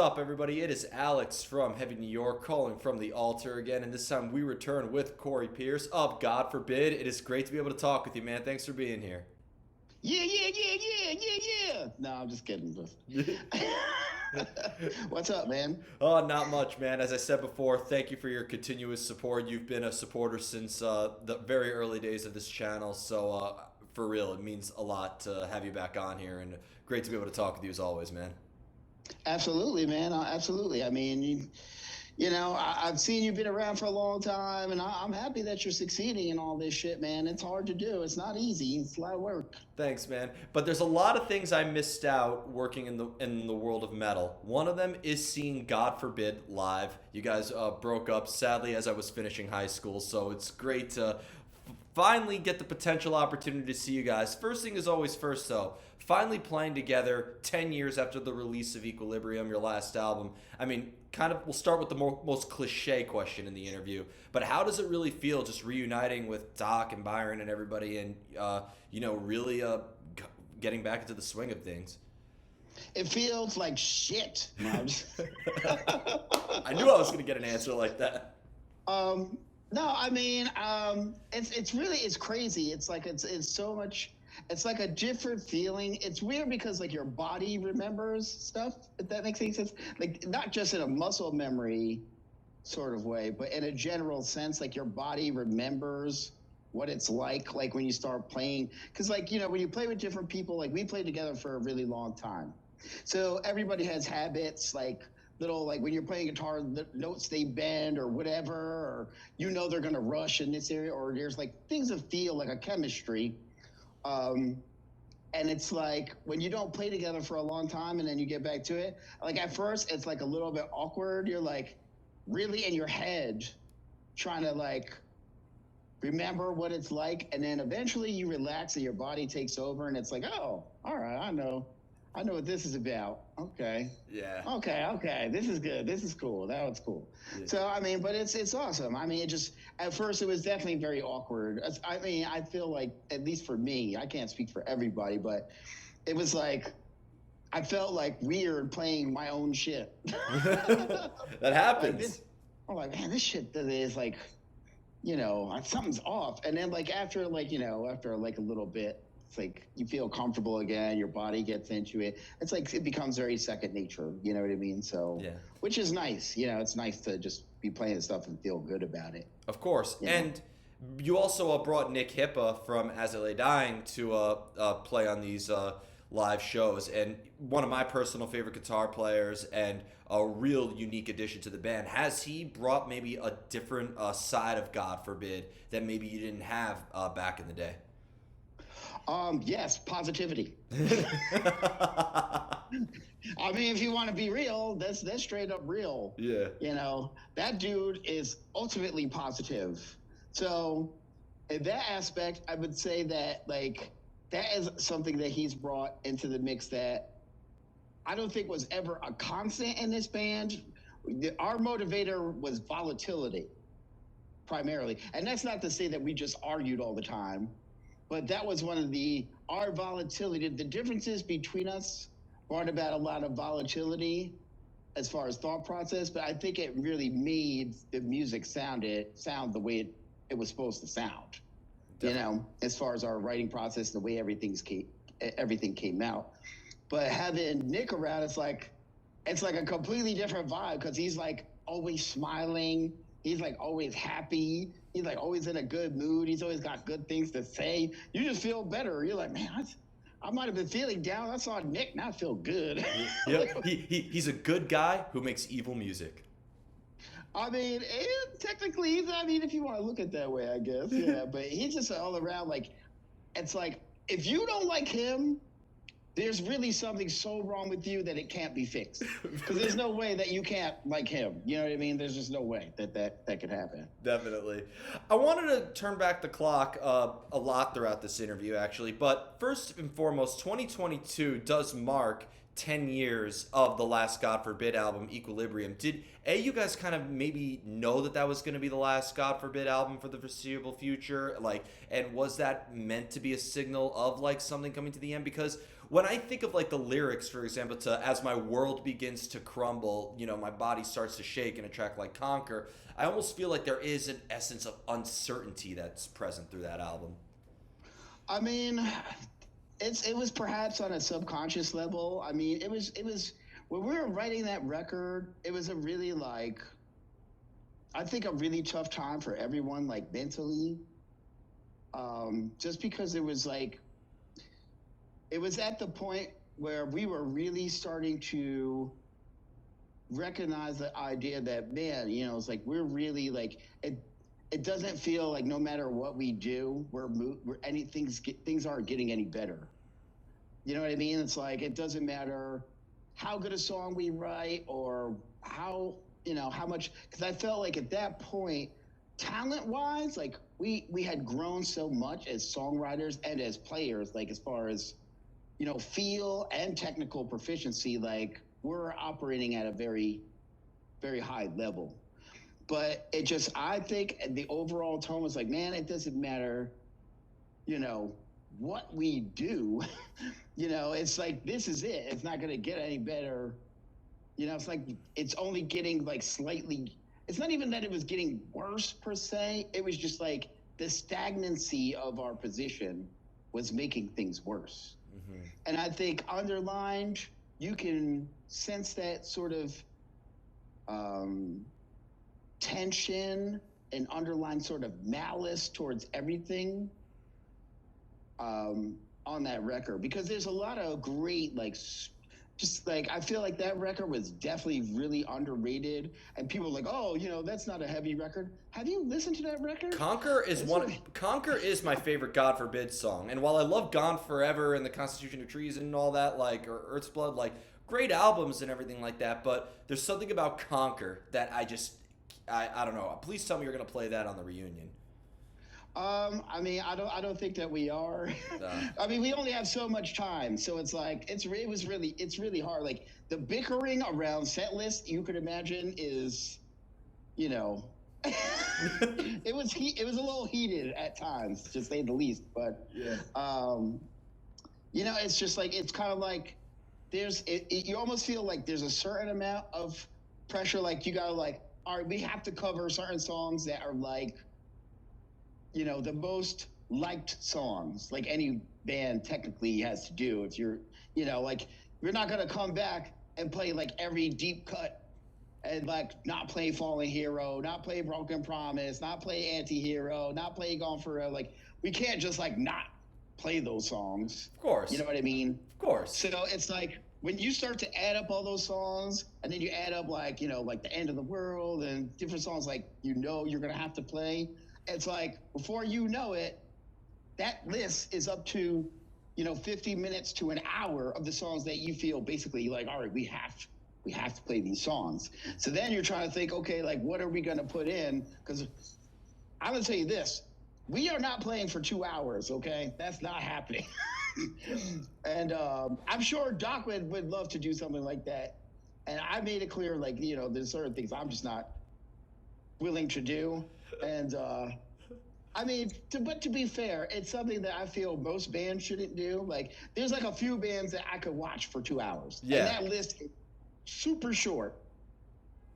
up, everybody? It is Alex from Heavy New York calling from the altar again, and this time we return with Corey Pierce of God Forbid. It is great to be able to talk with you, man. Thanks for being here. Yeah. No, I'm just kidding. What's up, man? Oh, not much, man. As I said before, thank you for your continuous support. You've been a supporter since the very early days of this channel, so for real, it means a lot to have you back on here, and great to be able to talk with you as always, man. Absolutely, man. Absolutely. I mean, I've seen you've been around for a long time, and I'm happy that you're succeeding in all this shit, man. It's hard to do. It's not easy. It's a lot of work. Thanks, man. But there's a lot of things I missed out working in the world of metal. One of them is seeing God Forbid live. You guys broke up sadly as I was finishing high school, so it's great to finally get the potential opportunity to see you guys. First thing is always first, though. Finally playing together 10 years after the release of Equilibrium, your last album. I mean, we'll start with the most cliche question in the interview, but how does it really feel just reuniting with Doc and Byron and everybody and, really getting back into the swing of things? It feels like shit. No, I knew I was going to get an answer like that. No, I mean, it's crazy. It's so much. It's like a different feeling. It's weird because like your body remembers stuff, if that makes any sense. Like not just in a muscle memory sort of way, but in a general sense, like your body remembers what it's like when you start playing. Because when you play with different people, like we played together for a really long time. So everybody has habits, like little, like when you're playing guitar, the notes they bend or whatever, or they're gonna rush in this area, or there's like things that feel like a chemistry. And it's like when you don't play together for a long time and then you get back to it, like at first it's like a little bit awkward. You're like really in your head trying to like remember what it's like, and then eventually you relax and your body takes over and it's like, oh, all right, I know what this is about. Okay. Yeah. Okay. This is good. This is cool. That was cool. Yeah. So, I mean, but it's awesome. I mean, at first it was definitely very awkward. I mean, I feel like, at least for me, I can't speak for everybody, but it was like, I felt like weird playing my own shit. That happens. I'm like, man, this shit is like, something's off. And then after a little bit, it's like you feel comfortable again, your body gets into it. It's like it becomes very second nature, you know what I mean? So, yeah. Which is nice. It's nice to just be playing the stuff and feel good about it. Of course. And you also brought Nick Hippa from As I Lay Dying to play on these live shows. And one of my personal favorite guitar players and a real unique addition to the band. Has he brought maybe a different side of God Forbid that maybe you didn't have back in the day? Yes, positivity. I mean, if you want to be real, that's straight up real. Yeah. That dude is ultimately positive. So in that aspect, I would say that that is something that he's brought into the mix that I don't think was ever a constant in this band. Our motivator was volatility, primarily. And that's not to say that we just argued all the time. But that was one of our volatility. The differences between us brought about a lot of volatility as far as thought process, but I think it really made the music sound the way it was supposed to sound. Definitely. As far as our writing process, the way everything came out. But having Nick around, it's like a completely different vibe because he's like always smiling. He's like always happy. He's like always in a good mood. He's always got good things to say. You just feel better. You're like, man, I might have been feeling down. I saw Nick, now I feel good. Yep. He's a good guy who makes evil music. I mean, technically, if you want to look at it that way, I guess. Yeah, but he's just all around it's like, if you don't like him, there's really something so wrong with you that it can't be fixed. Because there's no way that you can't like him. You know what I mean? There's just no way that could happen. Definitely. I wanted to turn back the clock a lot throughout this interview, actually. But first and foremost, 2022 does mark 10 years of the last God Forbid album, Equilibrium, did you guys kind of maybe know that was going to be the last God Forbid album for the foreseeable future? Like, and was that meant to be a signal of like something coming to the end? Because when I think of like the lyrics, for example, to "As my world begins to crumble, my body starts to shake" in a track like "Conquer," I almost feel like there is an essence of uncertainty that's present through that album. I mean, it was perhaps on a subconscious level. I mean, it was when we were writing that record, it was a really like, I think a really tough time for everyone, like mentally. Just because it was at the point where we were really starting to recognize the idea that, man, it's like we're really like it doesn't feel like no matter what we do, things aren't getting any better. You know what I mean? It's like it doesn't matter how good a song we write or how much, because I felt like at that point, talent wise, like we had grown so much as songwriters and as players, like as far as feel and technical proficiency, like we're operating at a very, very high level. But I think the overall tone was like, man, it doesn't matter, what we do. It's like, this is it. It's not going to get any better. It's like, it's only getting like slightly, it's not even that it was getting worse per se. It was just like the stagnancy of our position was making things worse. Mm-hmm. And I think underlined, you can sense that sort of, tension and underlying sort of malice towards everything on that record, because there's a lot of great I feel like that record was definitely really underrated, and people are like, oh, that's not a heavy record. Have you listened to that record? Conquer is my favorite God Forbid song, and while I love Gone Forever and the Constitution of Treason and all that, like, or Earth's Blood, like, great albums and everything like that, but there's something about Conquer that I don't know. Please tell me you're gonna play that on the reunion. I mean, I don't think that we are. I mean, we only have so much time, so it's like it's really hard. Like the bickering around Setlists, you could imagine, is, it was a little heated at times, to say the least. But yeah. It's just like, it's kind of like you almost feel like there's a certain amount of pressure. Like you gotta like, all right, we have to cover certain songs that are like, the most liked songs, like any band technically has to do. If you're, like, you're not going to come back and play like every deep cut and like not play Fallen Hero, not play Broken Promise, not play Anti-Hero, not play Gone Forever. Like, we can't just like not play those songs. Of course. You know what I mean? Of course. So it's like, when you start to add up all those songs, and then you add up like, like The End of the World and different songs like, you're going to have to play, it's like, before you know it, that list is up to, 50 minutes to an hour of the songs that you feel basically like, all right, we have to play these songs. So then you're trying to think, okay, like, what are we going to put in? Because I'm going to tell you this, we are not playing for 2 hours, okay? That's not happening. And I'm sure Doc would love to do something like that. And I made it clear, like, there's certain things I'm just not willing to do. And I mean, but to be fair, it's something that I feel most bands shouldn't do. Like, there's like a few bands that I could watch for 2 hours. Yeah. And that list is super short.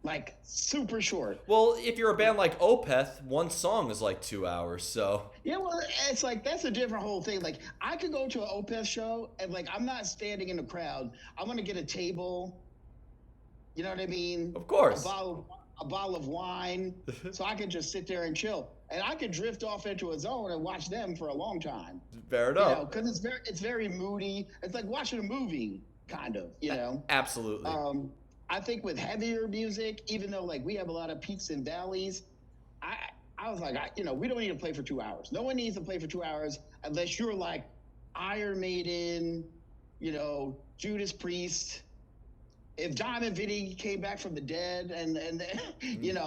Like, super short. Well, if you're a band like Opeth, one song is like 2 hours, so. Yeah, well, it's like, that's a different whole thing. Like, I could go to an Opeth show, and like, I'm not standing in the crowd. I'm going to get a table. You know what I mean? Of course. A bottle of wine, so I could just sit there and chill. And I could drift off into a zone and watch them for a long time. Fair enough. Because it's very moody. It's like watching a movie, kind of, Absolutely. I think with heavier music, even though like we have a lot of peaks and valleys, I was like, we don't need to play for 2 hours. No one needs to play for 2 hours unless you're like Iron Maiden, Judas Priest. If Diamond Vinny came back from the dead and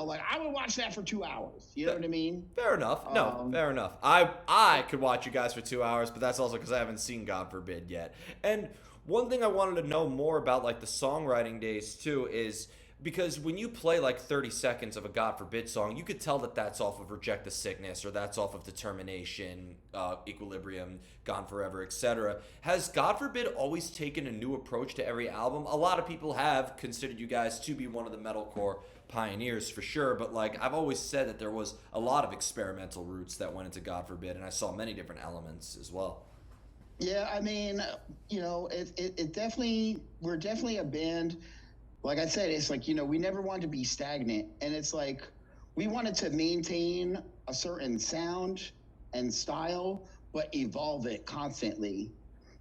like, I would watch that for 2 hours. You know what I mean? Fair enough. No, fair enough. I could watch you guys for 2 hours, but that's also because I haven't seen God Forbid yet. And One thing I wanted to know more about, like the songwriting days too, is because when you play like 30 seconds of a God Forbid song, you could tell that that's off of Reject the Sickness or that's off of Determination, Equilibrium, Gone Forever, etc. Has God Forbid always taken a new approach to every album? A lot of people have considered you guys to be one of the metalcore pioneers for sure, but like I've always said that there was a lot of experimental roots that went into God Forbid, and I saw many different elements as well. Yeah, I mean, it definitely, we're definitely a band. Like I said, it's like, we never wanted to be stagnant. And it's like, we wanted to maintain a certain sound and style, but evolve it constantly.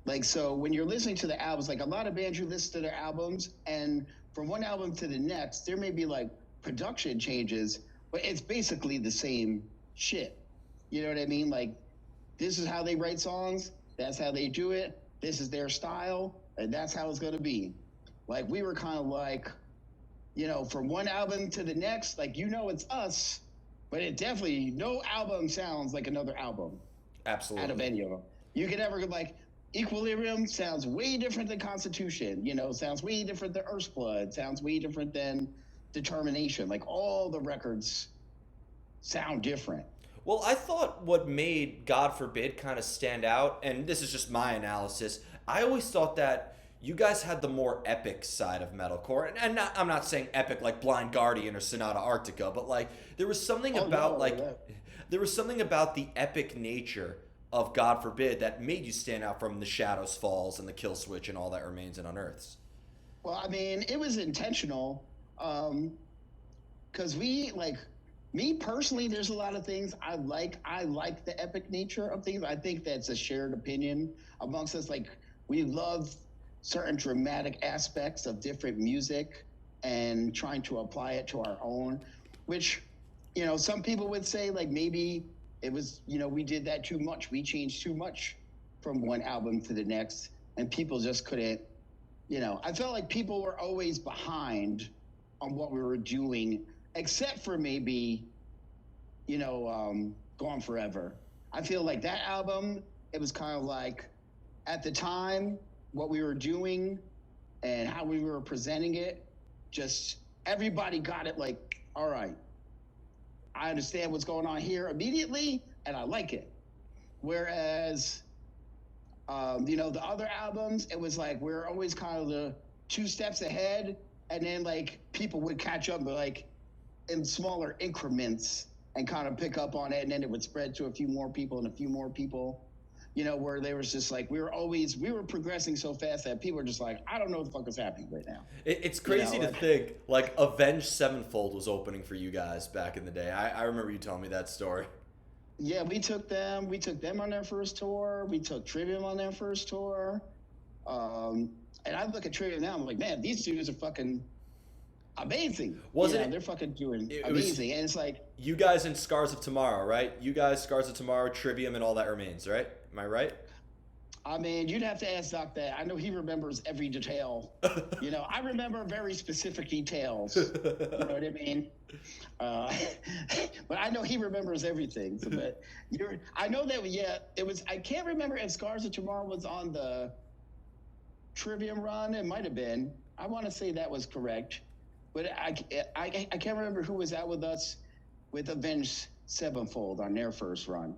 Like, so when you're listening to the albums, like a lot of bands, you listen to their albums, and from one album to the next, there may be like production changes, but it's basically the same shit. You know what I mean? Like, this is how they write songs. That's how they do it. This is their style, and that's how it's going to be. Like, we were kind of like, from one album to the next, like, it's us, but it definitely, no album sounds like another album. Absolutely. Out of any of them. You could ever, like, Equilibrium sounds way different than Constitution, sounds way different than Earth's Blood, sounds way different than Determination. Like, all the records sound different. Well, I thought what made God Forbid kind of stand out, and this is just my analysis, I always thought that you guys had the more epic side of metalcore. And I'm not saying epic like Blind Guardian or Sonata Arctica, but like there was something there was something about the epic nature of God Forbid that made you stand out from the Shadows Falls and the Kill Switch and all that remains and unearths. Well, I mean, it was intentional. Because me personally, there's a lot of things I like. I like the epic nature of things. I think that's a shared opinion amongst us. Like, we love certain dramatic aspects of different music and trying to apply it to our own, which, some people would say, like, maybe it was, we did that too much. We changed too much from one album to the next, and people just couldn't, I felt like people were always behind on what we were doing, except for maybe, Gone Forever. I feel like that album, it was kind of like, at the time, what we were doing and how we were presenting it, just everybody got it like, all right, I understand what's going on here immediately, and I like it. Whereas, the other albums, it was like we're always kind of the 2 steps ahead, and then like people would catch up, but like in smaller increments and kind of pick up on it, and then it would spread to a few more people and a few more people. Where they was just like we were progressing so fast that people were just like, I don't know what the fuck is happening right now. It's crazy to think like Avenged Sevenfold was opening for you guys back in the day. I remember you telling me that story. Yeah, we took them on their first tour. We took Trivium on their first tour. And I look at Trivium now, I'm like, man, these dudes are fucking amazing. They're fucking doing amazing. And it's like you guys and Scars of Tomorrow, right? You guys, Scars of Tomorrow, Trivium, and All That Remains, right? Am I right? I mean, you'd have to ask Doc that. I know he remembers every detail. I remember very specific details. You know what I mean? But I know he remembers everything. So, but I know that. Yeah, it was. I can't remember if Scars of Tomorrow was on the Trivium run. It might have been. I want to say that was correct, but I can't remember who was out with us with Avenged Sevenfold on their first run.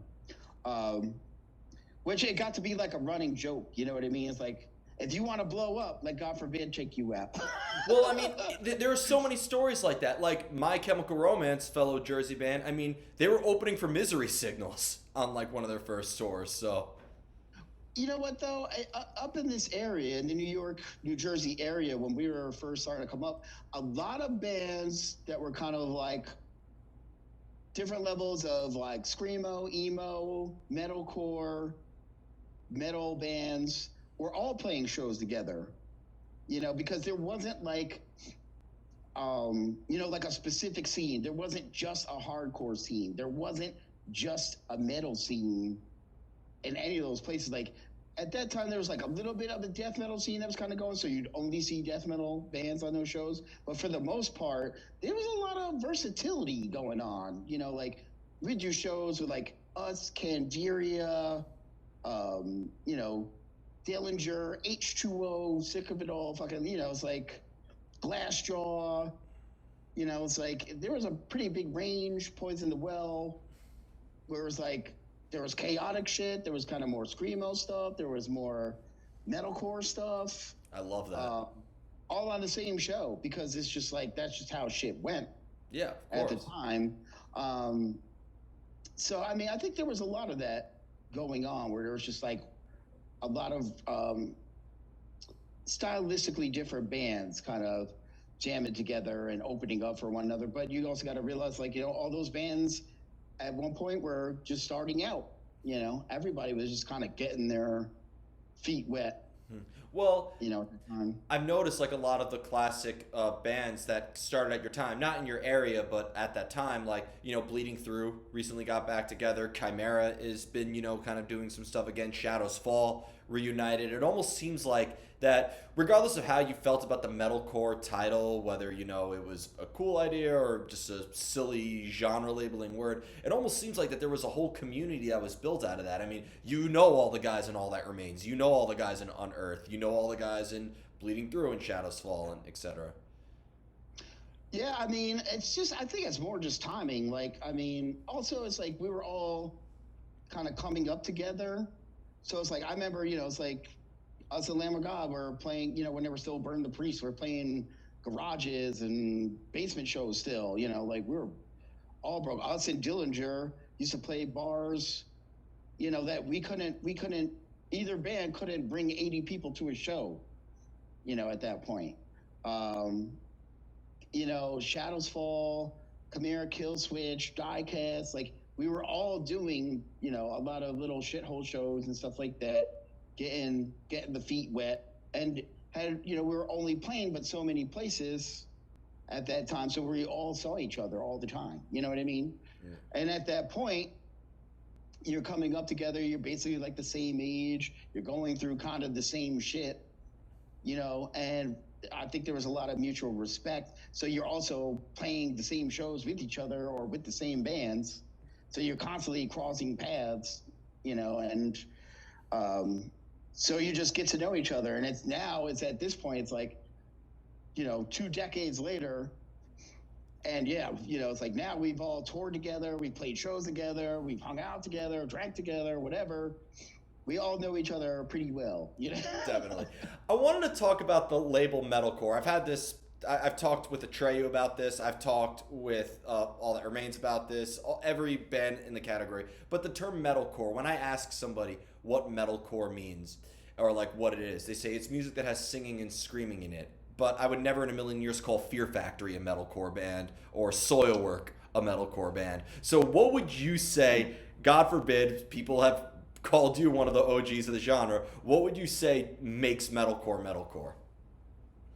Which it got to be like a running joke, you know what I mean? It's like, if you want to blow up, let God forbid take you out. Well, I mean, there are so many stories like that. Like My Chemical Romance, fellow Jersey band, I mean, they were opening for Misery Signals on like one of their first tours, so. You know what, though? Up in this area, in the New York, New Jersey area, when we were first starting to come up, a lot of bands that were kind of like different levels of like screamo, emo, metalcore, metal bands were all playing shows together, because there wasn't like, like a specific scene. There wasn't just a hardcore scene. There wasn't just a metal scene in any of those places. Like at that time, there was like a little bit of a death metal scene that was kind of going, so you'd only see death metal bands on those shows. But for the most part, there was a lot of versatility going on. Like we'd do shows with like us, Candiria, Dillinger, H2O, Sick of It All, fucking, it's like Glassjaw. It's like there was a pretty big range. Poison the Well, where it was like there was chaotic shit. There was kind of more screamo stuff. There was more metalcore stuff. I love that. All on the same show, because it's just like that's just how shit went. Yeah, at the time. So I mean, I think there was a lot of that going on, where there was just like a lot of stylistically different bands kind of jamming together and opening up for one another. But you also got to realize, like, all those bands at one point were just starting out. Everybody was just kind of getting their feet wet. Well, at the time. I've noticed like a lot of the classic bands that started at your time, not in your area, but at that time, like, Bleeding Through recently got back together. Chimera has been, kind of doing some stuff again. Shadows Fall reunited. It almost seems like that, regardless of how you felt about the metalcore title, whether, it was a cool idea or just a silly genre labeling word, it almost seems like that there was a whole community that was built out of that. I mean, all the guys in All That Remains. All the guys in Unearthed. All the guys in Bleeding Through and Shadows Fall and etc. Yeah, I mean, it's just, I think it's more just timing. Like, I mean, also it's like we were all kind of coming up together. So it's like, I remember, it's like us and Lamb of God were playing, when they were still Burn the Priest, we were playing garages and basement shows still, like we were all broke. Us and Dillinger used to play bars, that we couldn't, either band couldn't bring 80 people to a show, at that point. Shadows Fall, Chimera, Killswitch, Diecast, like we were all doing, a lot of little shithole shows and stuff like that, getting the feet wet, and had, we were only playing but so many places at that time, so we all saw each other all the time. You know what I mean? Yeah. And at that point, you're coming up together, you're basically like the same age, you're going through kind of the same shit, and I think there was a lot of mutual respect. So you're also playing the same shows with each other or with the same bands. So you're constantly crossing paths, and so you just get to know each other. And it's at this point, it's like, 2 decades later. And yeah, it's like now we've all toured together, we played shows together, we've hung out together, drank together, whatever. We all know each other pretty well, Definitely. I wanted to talk about the label Metalcore. I've talked with Atreyu about this. I've talked with All That Remains about this, every band in the category. But the term metalcore, when I ask somebody what metalcore means or like what it is, they say it's music that has singing and screaming in it. But I would never in a million years call Fear Factory a metalcore band or Soilwork a metalcore band. So what would you say, God forbid, people have called you one of the OGs of the genre, what would you say makes metalcore?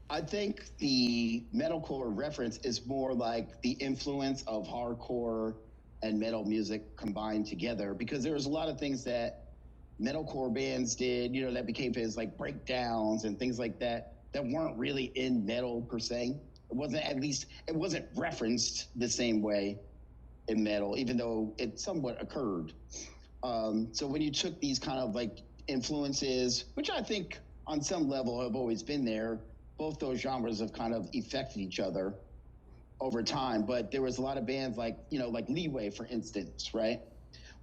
I think the metalcore reference is more like the influence of hardcore and metal music combined together, because there was a lot of things that metalcore bands did, that became famous, like breakdowns and things like that weren't really in metal per se. It wasn't referenced the same way in metal, even though it somewhat occurred. So when you took these kind of like influences, which I think on some level have always been there, both those genres have kind of affected each other over time. But there was a lot of bands like, like Leeway, for instance, right?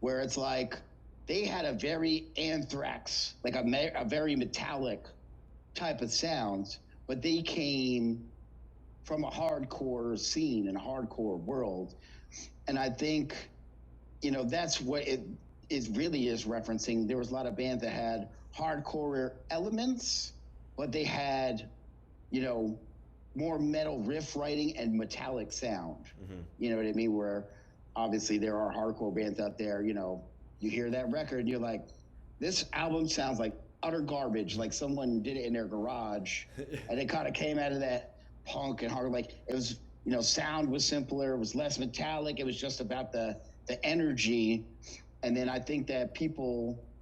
Where it's like they had a very Anthrax, like a very metallic type of sound, but they came from a hardcore scene and a hardcore world. And I think, that's what it really is referencing. There was a lot of bands that had hardcore elements, but they had, more metal riff writing and metallic sound. Mm-hmm. You know what I mean? Where obviously there are hardcore bands out there, you hear that record and you're like, this album sounds like utter garbage, like someone did it in their garage. And it kind of came out of that punk and hard, like it was, sound was simpler, it was less metallic, it was just about the energy. And then I think that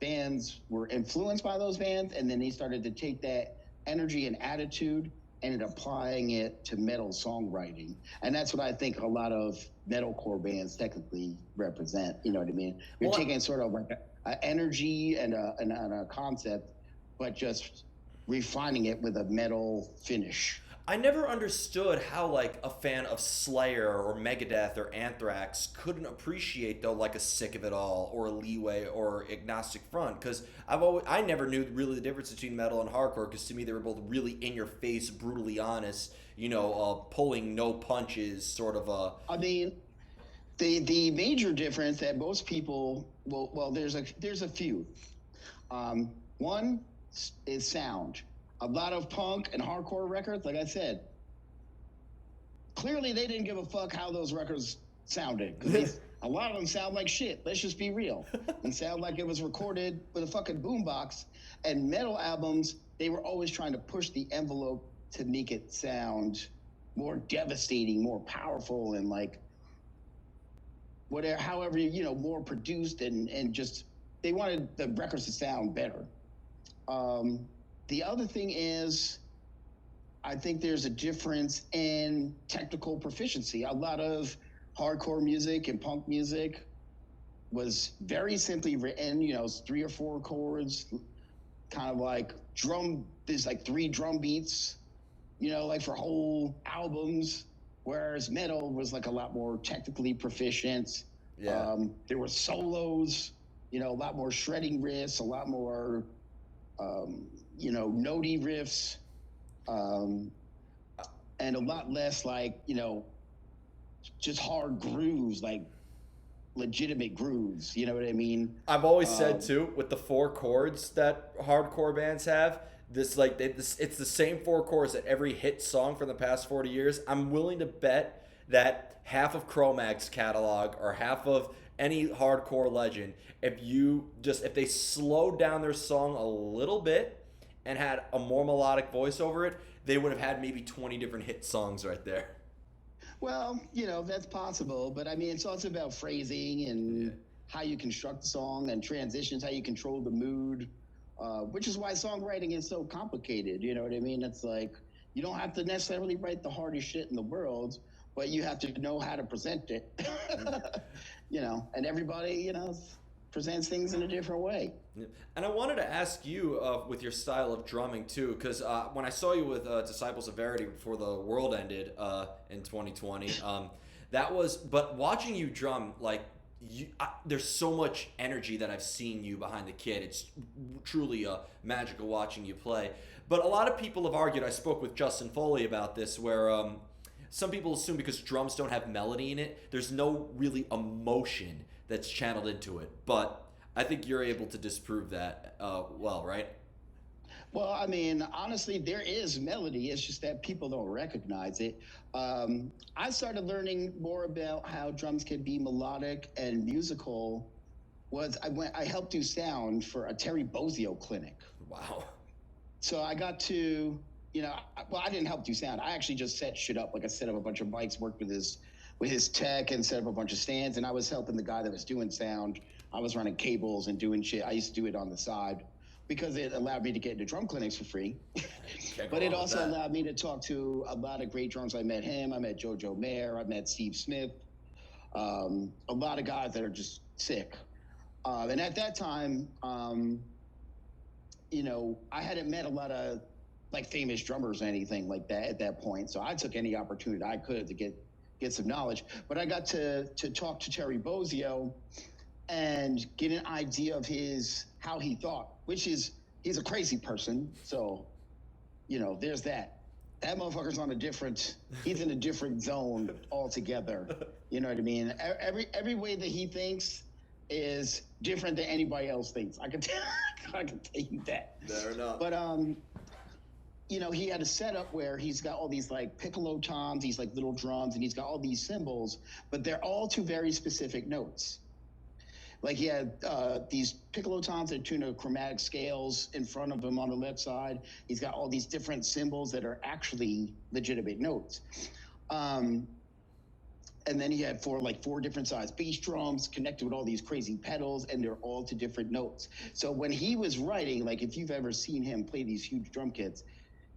bands were influenced by those bands, and then they started to take that energy and attitude and applying it to metal songwriting. And that's what I think a lot of metalcore bands technically represent. You know what I mean? You're taking sort of like an energy and a concept, but just refining it with a metal finish. I never understood how like a fan of Slayer or Megadeth or Anthrax couldn't appreciate though like a Sick of It All or a Leeway or Agnostic Front, because I never knew really the difference between metal and hardcore, because to me they were both really in your face, brutally honest, pulling no punches, sort of a. I mean, the major difference that most people there's a few. One is sound. A lot of punk and hardcore records, like I said, clearly they didn't give a fuck how those records sounded, because a lot of them sound like shit. Let's just be real. And sound like it was recorded with a fucking boombox. And metal albums, they were always trying to push the envelope to make it sound more devastating, more powerful, and like whatever, however, more produced, and just they wanted the records to sound better. The other thing is, I think there's a difference in technical proficiency. A lot of hardcore music and punk music was very simply written, 3 or 4 chords, kind of like there's like 3 drum beats, like for whole albums, whereas metal was like a lot more technically proficient. Yeah. There were solos, a lot more shredding riffs, a lot more notey riffs, and a lot less like, just hard grooves, like legitimate grooves. You know what I mean? I've always said too, with the 4 chords that hardcore bands have, it's the same 4 chords that every hit song from the past 40 years. I'm willing to bet that half of Cro-Mag's catalog or half of any hardcore legend, if they slowed down their song a little bit and had a more melodic voice over it, they would have had maybe 20 different hit songs right there. Well, that's possible, but I mean, it's also about phrasing and how you construct the song and transitions, how you control the mood, which is why songwriting is so complicated. You know what I mean? It's like, you don't have to necessarily write the hardest shit in the world, but you have to know how to present it. And everybody, presents things in a different way. And I wanted to ask you with your style of drumming too, because when I saw you with Disciples of Verity before the world ended in 2020, but watching you drum, like, there's so much energy that I've seen you behind the kit. It's truly magical watching you play. But a lot of people have argued, I spoke with Justin Foley about this, where some people assume because drums don't have melody in it, there's no really emotion that's channeled into it. But I think you're able to disprove that well, right? Well, I mean, honestly, there is melody. It's just that people don't recognize it. I started learning more about how drums can be melodic and musical. I helped do sound for a Terry Bozzio clinic. Wow. So I got to, I didn't help do sound. I actually just set shit up. Like, I set up a bunch of mics, worked with his tech, and set up a bunch of stands, and I was helping the guy that was doing sound. I was running cables and doing shit. I used to do it on the side because it allowed me to get into drum clinics for free. But it also allowed me to talk to a lot of great drums. I met him. I met Jojo Mayer. I met Steve Smith. A lot of guys that are just sick. And at that time, I hadn't met a lot of like famous drummers or anything like that at that point. So I took any opportunity I could to get some knowledge. But I got to talk to Terry Bozzio and get an idea of how he thought, which is, he's a crazy person. So, there's that. That motherfucker's he's in a different zone altogether. You know what I mean? Every way that he thinks is different than anybody else thinks. I can tell you that. Fair enough. But, he had a setup where he's got all these like piccolo toms, these like little drums, and he's got all these cymbals, but they're all to very specific notes. Like, he had these piccolo toms that tune to chromatic scales in front of him on the left side. He's got all these different cymbals that are actually legitimate notes. And then he had four different size bass drums connected with all these crazy pedals, and they're all to different notes. So when he was writing, like, if you've ever seen him play these huge drum kits,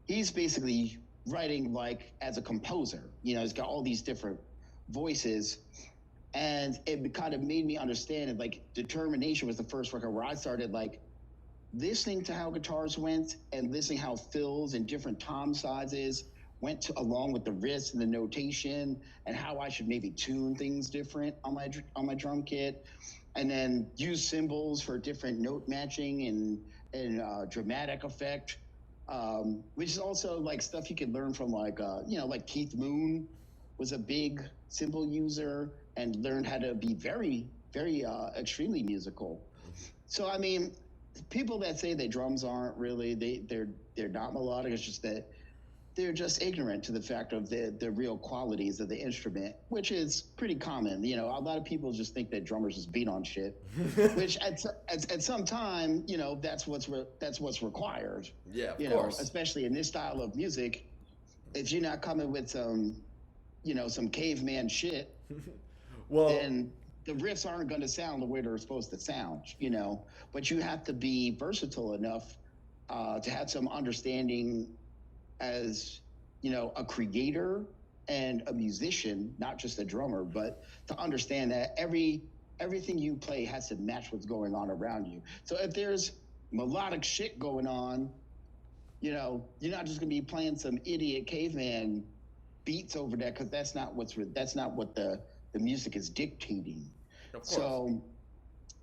he's basically writing like as a composer. He's got all these different voices. And it kind of made me understand it. Like, Determination was the first record where I started like listening to how guitars went and listening how fills and different tom sizes went to, along with the riffs and the notation and how I should maybe tune things different on my drum kit, and then use cymbals for different note matching and dramatic effect, which is also like stuff you can learn from like Keith Moon was a big cymbal user and learned how to be very extremely musical. So I mean, people that say that drums aren't really they're not melodic. It's just that they're just ignorant to the fact of the real qualities of the instrument, which is pretty common. You know, a lot of people just think that drummers just beat on shit, which at some time, you know, that's what's required. Yeah, of you course. know, especially in this style of music, if you're not coming with some, you know, some caveman shit, Well, then the riffs aren't going to sound the way they're supposed to sound, you know. But you have to be versatile enough to have some understanding as, you know, a creator and a musician, not just a drummer, but to understand that everything you play has to match what's going on around you. So if there's melodic shit going on, you know, you're not just going to be playing some idiot caveman beats over that, because that's not what the music is dictating. of course. So,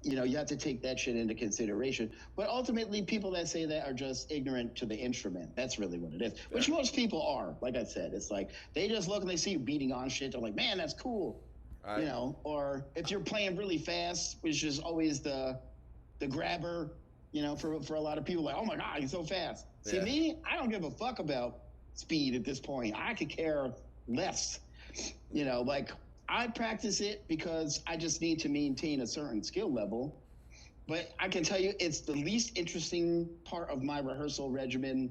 you know, you have to take that shit into consideration. But ultimately, people that say that are just ignorant to the instrument. That's really what it is. Which most people are. Like I said, it's like they just look and they see you beating on shit. They're like, man, that's cool. You know, or if you're playing really fast, which is always the grabber, you know, for a lot of people, like, oh my God, he's so fast. See, me, I don't give a fuck about speed at this point. I could care less. You know, like, I practice it because I just need to maintain a certain skill level. But I can tell you, it's the least interesting part of my rehearsal regimen,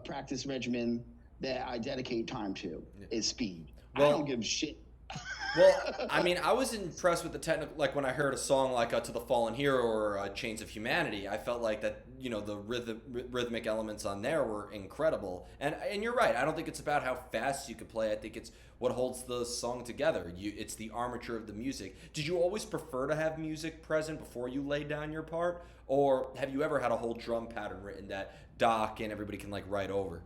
practice regimen that I dedicate time to is speed. Well, I don't give a shit. Well, I mean, I was impressed with the technical. Like when I heard a song like "To the Fallen Hero" or "Chains of Humanity," I felt like that. You know, the rhythmic elements on there were incredible. And you're right. I don't think it's about how fast you can play. I think it's what holds the song together. It's the armature of the music. Did you always prefer to have music present before you laid down your part, or have you ever had a whole drum pattern written that Doc and everybody can like write over?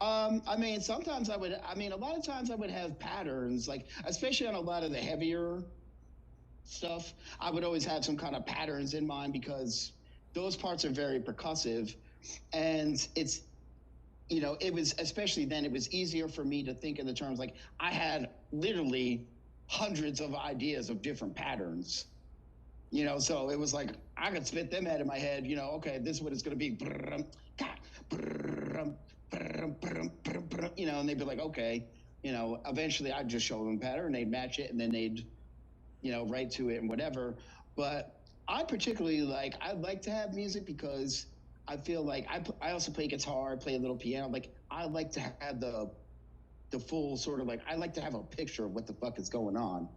I mean, a lot of times I would have patterns, like, especially on a lot of the heavier stuff, I would always have some kind of patterns in mind because those parts are very percussive. And it's, you know, it was, especially then, it was easier for me to think in the terms like I had literally hundreds of ideas of different patterns, you know, so it was like I could spit them out of my head, you know, okay, this is what it's going to be. You know, and they'd be like, okay, you know, eventually I'd just show them a pattern, they'd match it, and then they'd, you know, write to it and whatever. But I like to have music because I feel like I also play guitar, I play a little piano. Like, I like to have the full sort of, like, I like to have a picture of what the fuck is going on.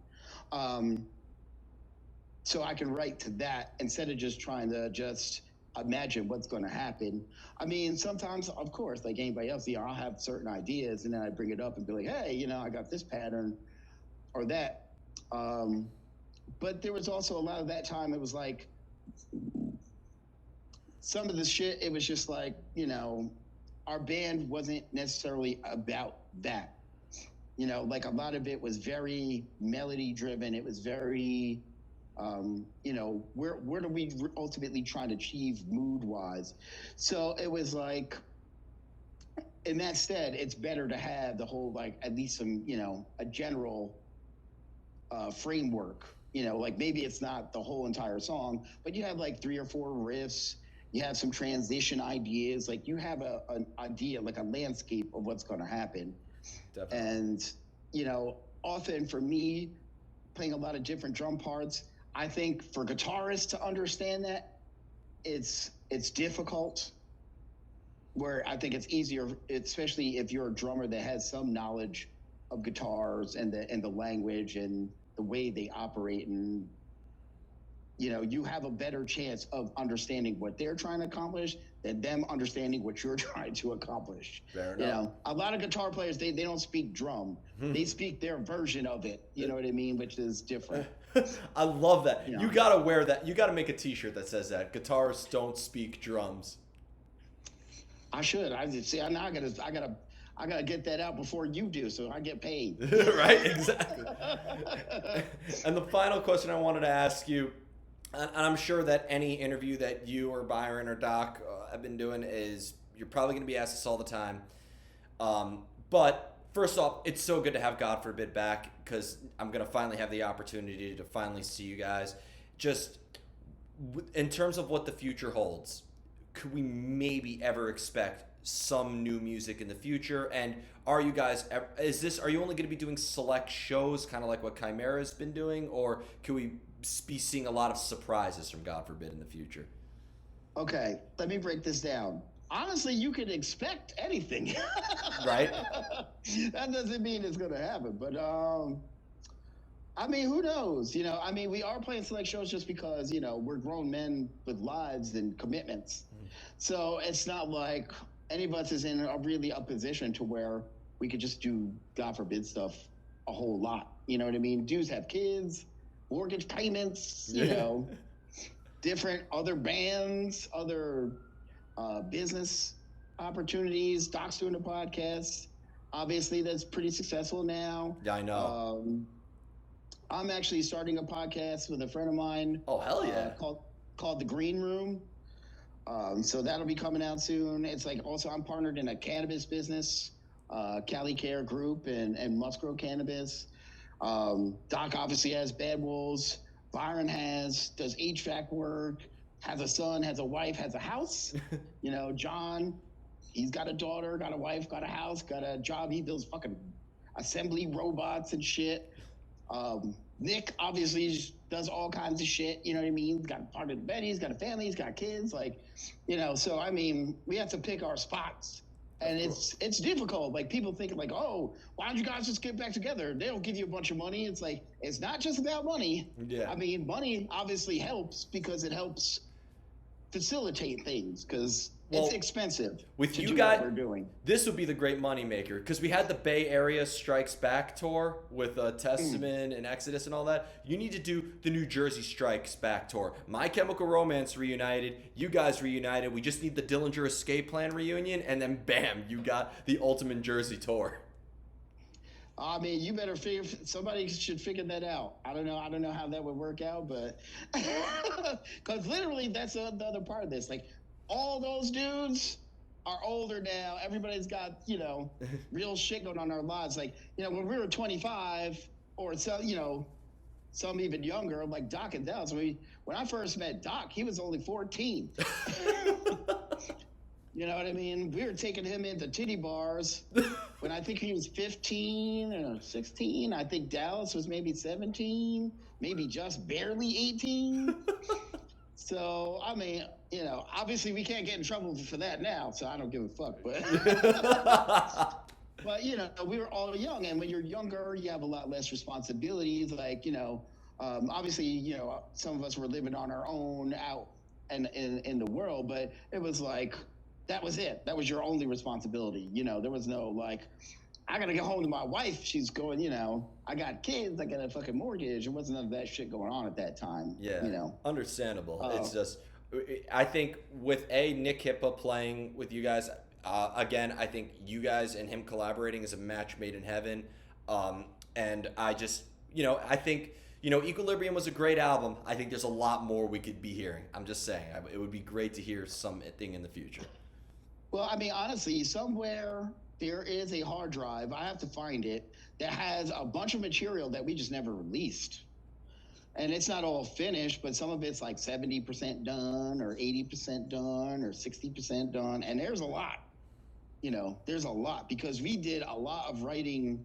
So I can write to that instead of just trying to just imagine what's going to happen. I mean, sometimes, of course, like anybody else, you know, I'll have certain ideas and then I bring it up and be like, hey, you know, I got this pattern or that. But there was also a lot of that time, it was like some of the shit, it was just like, you know, our band wasn't necessarily about that. You know, like a lot of it was very melody driven. It was very, you know, where do we ultimately try to achieve mood wise? So it was like, in that stead, it's better to have the whole, like, at least some, you know, a general framework. You know, like maybe it's not the whole entire song, but you have like 3 or 4 riffs. You have some transition ideas. Like you have an idea, like a landscape of what's going to happen. Definitely. And, you know, often for me, playing a lot of different drum parts, I think for guitarists to understand that, it's difficult. Where I think it's easier, especially if you're a drummer that has some knowledge of guitars and the language and the way they operate and you have a better chance of understanding what they're trying to accomplish than them understanding what you're trying to accomplish. Fair enough. A lot of guitar players, they don't speak drum. They speak their version of it, you know what I mean, which is different. I love that. You You know. gotta wear that. You gotta make a T-shirt that says that. Guitarists don't speak drums. I should. I just see. Now I gotta get that out before you do, so I get paid. Right? Exactly. And the final question I wanted to ask you, and I'm sure that any interview that you or Byron or Doc have been doing is you're probably going to be asked this all the time. But first off, it's so good to have God Forbid back because I'm going to finally have the opportunity to finally see you guys. Just in terms of what the future holds, could we maybe ever expect some new music in the future? And are you guys are you only going to be doing select shows, kind of like what Chimera's been doing, or could we be seeing a lot of surprises from God Forbid in the future? Okay, let me break this down. Honestly, you can expect anything. Right? That doesn't mean it's going to happen, but I mean, who knows? I mean, we are playing select shows just because we're grown men with lives and commitments. So it's not like any of us is in a position to where we could just do God Forbid stuff a whole lot. You know what I mean? Dudes have kids, mortgage payments, different other bands, other business opportunities. Doc's doing a podcast. Obviously, that's pretty successful now. Yeah, I know. I'm actually starting a podcast with a friend of mine. Oh, hell yeah. Called The Green Room. So that'll be coming out soon. It's like also I'm partnered in a cannabis business, Cali Care Group and Musgrove Cannabis. Doc obviously has Bad Wolves. Byron does HVAC work, has a son, has a wife, has a house. John, he's got a daughter, got a wife, got a house, got a job. He builds fucking assembly robots and shit. Nick obviously does all kinds of shit. You know what I mean? He's got a partner in bed. He's got a family. He's got kids. So I mean, we have to pick our spots. And it's difficult. Like people think like, oh, why don't you guys just get back together? They'll give you a bunch of money. It's like it's not just about money. Yeah. I mean, money obviously helps because it helps facilitate things because it's expensive. With to you do guys, what we're doing. This would be the great moneymaker because we had the Bay Area Strikes Back tour with Testament and Exodus and all that. You need to do the New Jersey Strikes Back tour. My Chemical Romance reunited. You guys reunited. We just need the Dillinger Escape Plan reunion, and then bam, you got the Ultimate Jersey tour. I mean, you better somebody should figure that out. I don't know how that would work out, but because literally that's the other part of this. Like all those dudes are older now. Everybody's got, real shit going on in our lives. Like, when we were 25 or so, some even younger, like Doc and Dallas. When I first met Doc, he was only 14. You know what I mean? We were taking him into titty bars when I think he was 15 or 16. I think Dallas was maybe 17, maybe just barely 18. So, I mean, obviously we can't get in trouble for that now, so I don't give a fuck. But, we were all young, and when you're younger, you have a lot less responsibilities. Like, obviously, some of us were living on our own out in the world, but it was like, that was it. That was your only responsibility. There was no like, I got to get home to my wife. She's going, I got kids. I got a fucking mortgage. There wasn't none of that shit going on at that time. Yeah. Understandable. It's just, I think with Nick Hippa playing with you guys, again, I think you guys and him collaborating is a match made in heaven. And I just, I think, Equilibrium was a great album. I think there's a lot more we could be hearing. I'm just saying, it would be great to hear something in the future. Well, I mean, honestly, somewhere there is a hard drive, I have to find it, that has a bunch of material that we just never released. And it's not all finished, but some of it's like 70% done or 80% done or 60% done. And there's a lot, there's a lot because we did a lot of writing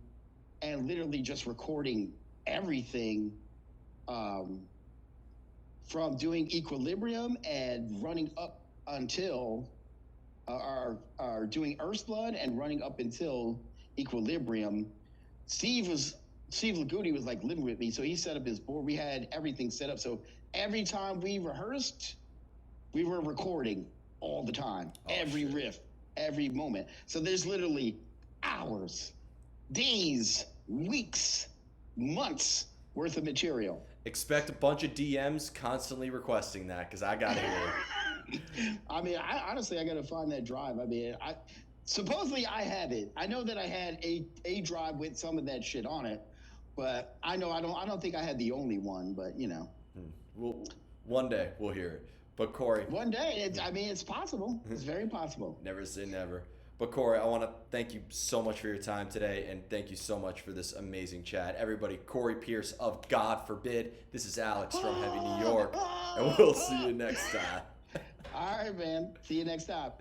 and literally just recording everything from doing Equilibrium and running up until are doing Earth's Blood and running up until Equilibrium. Steve was Steve Lagudi was like living with me, so he set up his board. We had everything set up. So every time we rehearsed, we were recording all the time, every riff, every moment. So there's literally hours, days, weeks, months worth of material. Expect a bunch of DMs constantly requesting that because I got to hear it. I mean, honestly, I got to find that drive. I mean, supposedly I have it. I know that I had a drive with some of that shit on it, but I don't think I had the only one. But you know, well, one day we'll hear it. But Corey, one day, it's possible. It's very possible. Never say never. But Corey, I want to thank you so much for your time today, and thank you so much for this amazing chat. Everybody, Corey Pierce of God Forbid. This is Alex from Heavy New York, and we'll see you next time. All right, man. See you next time.